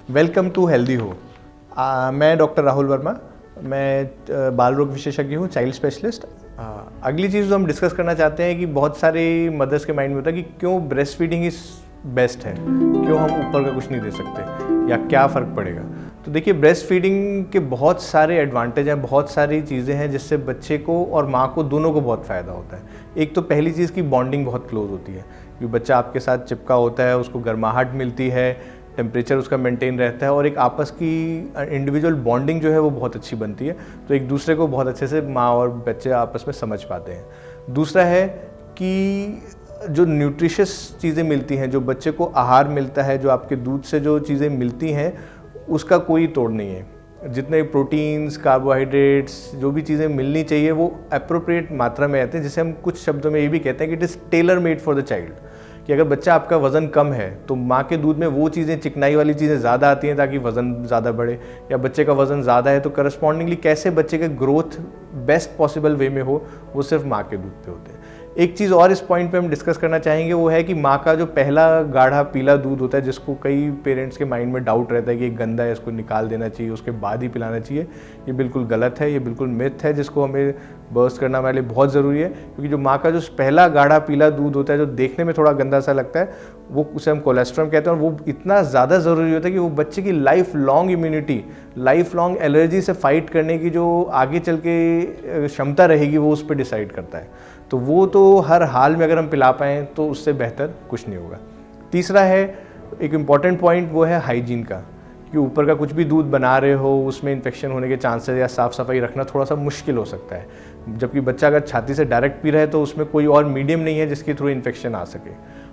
Welcome to healthy हो। मैं doctor Rahul Verma, मैं बाल रोग विशेषज्ञ हूँ, चाइल्ड स्पेशलिस्ट। अगली चीज़ जो हम डिस्कस करना चाहते हैं कि बहुत सारे मदर्स के माइंड में होता है कि क्यों ब्रेस्ट फीडिंग इज बेस्ट है, क्यों हम ऊपर का कुछ नहीं दे सकते या क्या फ़र्क पड़ेगा। तो देखिए, ब्रेस्ट फीडिंग के बहुत सारे एडवांटेज हैं, बहुत सारी चीज़ें हैं जिससे बच्चे को और माँ को दोनों को बहुत फ़ायदा होता है। एक तो पहली चीज़ की बॉन्डिंग बहुत क्लोज होती है, कि बच्चा आपके साथ चिपका होता है, उसको गर्माहट मिलती है, टेम्परेचर उसका मेंटेन रहता है और एक आपस की इंडिविजुअल बॉन्डिंग जो है वो बहुत अच्छी बनती है। तो एक दूसरे को बहुत अच्छे से माँ और बच्चे आपस में समझ पाते हैं। दूसरा है कि जो न्यूट्रिशियस चीज़ें मिलती हैं, जो बच्चे को आहार मिलता है, जो आपके दूध से जो चीज़ें मिलती हैं, उसका कोई तोड़ नहीं है। जितने प्रोटीन्स, कार्बोहाइड्रेट्स, जो भी चीज़ें मिलनी चाहिए वो अप्रोप्रिएट मात्रा में आते हैं, जिसे हम कुछ शब्दों में ये भी कहते हैं कि it is tailor made for the child. कि अगर बच्चा आपका वज़न कम है तो माँ के दूध में वो चीज़ें, चिकनाई वाली चीज़ें ज़्यादा आती हैं ताकि वज़न ज़्यादा बढ़े, या बच्चे का वज़न ज़्यादा है तो करस्पॉन्डिंगली कैसे बच्चे का ग्रोथ बेस्ट पॉसिबल वे में हो, वो सिर्फ माँ के दूध पे होते हैं। एक चीज़ और इस पॉइंट पे हम डिस्कस करना चाहेंगे, वो है कि माँ का जो पहला गाढ़ा पीला दूध होता है, जिसको कई पेरेंट्स के माइंड में डाउट रहता है कि ये गंदा है, इसको निकाल देना चाहिए, उसके बाद ही पिलाना चाहिए। ये बिल्कुल गलत है, ये बिल्कुल मिथ है, जिसको हमें बर्स्ट करना हमारे लिए बहुत ज़रूरी है। क्योंकि जो माँ का जो पहला गाढ़ा पीला दूध होता है, जो देखने में थोड़ा गंदा सा लगता है, वो उसे हम कोलेस्ट्रॉल कहते हैं, और वो इतना ज़्यादा ज़रूरी होता है कि वो बच्चे की life long immunity, life long allergy से फाइट करने की जो आगे चल के क्षमता रहेगी, वो उस पर डिसाइड करता है। तो वो तो हर हाल में अगर हम पिला पाएँ तो उससे बेहतर कुछ नहीं होगा। तीसरा है एक इम्पॉर्टेंट पॉइंट, वो है हाइजीन का, कि ऊपर का कुछ भी दूध बना रहे हो उसमें इन्फेक्शन होने के चांसेस या साफ़ सफाई रखना थोड़ा सा मुश्किल हो सकता है। जबकि बच्चा अगर छाती से डायरेक्ट पी रहा है तो उसमें कोई और मीडियम नहीं है जिसके थ्रू इन्फेक्शन आ सके,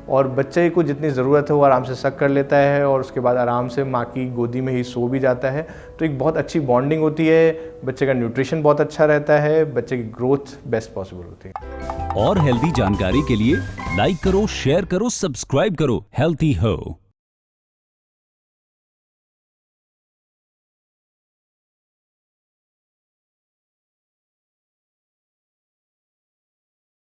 और बच्चे को जितनी ज़रूरत है वो आराम से सक कर लेता है और उसके बाद आराम से माँ की गोदी में ही सो भी जाता है। तो एक बहुत अच्छी बॉन्डिंग होती है, बच्चे का न्यूट्रिशन बहुत अच्छा रहता है, बच्चे की ग्रोथ बेस्ट पॉसिबल होती है। और हेल्दी जानकारी के लिए लाइक करो, शेयर करो, सब्सक्राइब करो हेल्थी हो।